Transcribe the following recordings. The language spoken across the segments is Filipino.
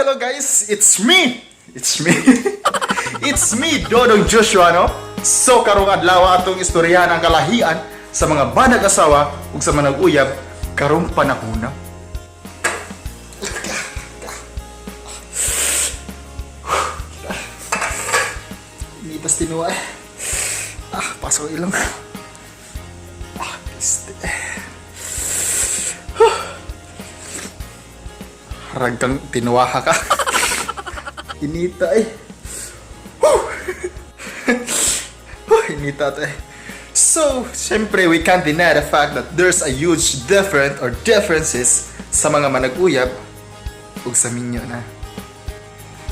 hello guys! It's me! It's me, Dodong Joshua, no? So, karong adlaw atong istoryahan ang kalahian sa mga banag asawa ug sa manag uyab karong panahon. Initas tinuwa eh. Pasok ilang. Ragkang tinuwaha ka. Inita eh. Inita eh. So, syempre, we can't deny the fact that there's a huge differences sa mga manag-uyab ug sa minyo na.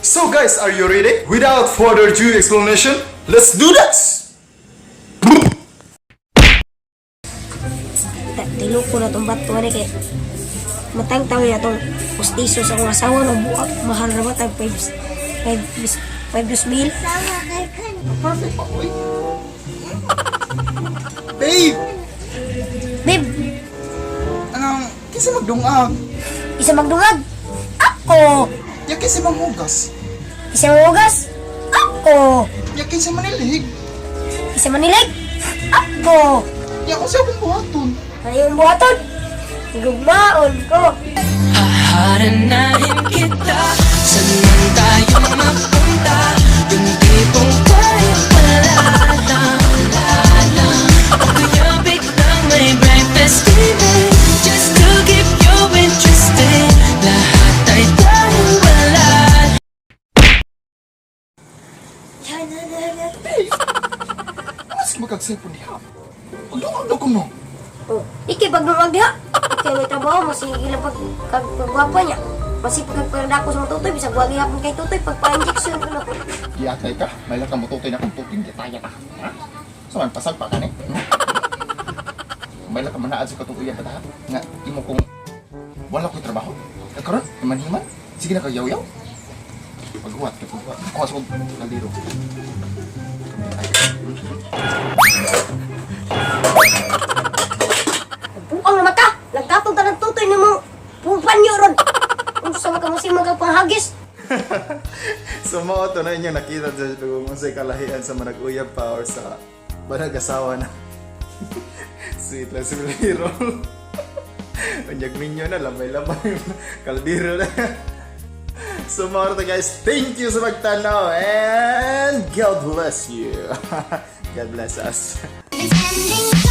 So guys, are you ready? Without further ado explanation, let's do this! Tilo ko na itong bato na kay matang-taw na itong pustiso sa kong asawa ng buwag. Mahal na ba tag 5,000? Perfect pa, oy. Babe! Babe, Anong, kasi magdungag. isa magdungag. Ako! Ya kasi manghugas. Isa mamugas. Ako! Ya kasi manilig. Isa manilig. Ako! Ya kasi akong buhaton. Ano yung buhaton? Gugmaon ko. Haharanahin kita. Saan man tayo mapunta? Yung tipong tayo palala. O kaya biglang may breakfast TV just to keep you interested. Lahat ay tayong wala. Mas magkagselfon niya. Udong ko no. Oh, iki bagdungag diha. Iki may trabaho mo si ilang pagkagwapa niya. Masih pagkagpagdako sa mga tutoy, bisag wagi hapon kay tutoy, pagpa-injection ko na. Giyatay ka, may lang ka mututoy na kung tuting gitaya ka. Ha? So man, pasag pa ka ni. May lang ka manaad sa katutuyan ka ha? Nga, imo kung wala ko'y trabaho. Nagkaroon, himan-himan. Sige na kayaw-yaw. Paghuwat, paghuwat. Kuha sa kong naldiro. Buang naman ka! Nagkatong tanang tutoy ni mo. Pupanyo ron! Kung sa mga kamusin magkapanghagis. So mga ito na inyo nakita sa kung unsay kalahian sa manag-uyab pa or sa banag-asawa na. Sweet lang si Liro. Unyag minyo na, lamay-lamay kaldiro na. So mga ito guys, thank you sa magtanaw and God bless you. God bless us. It's ending.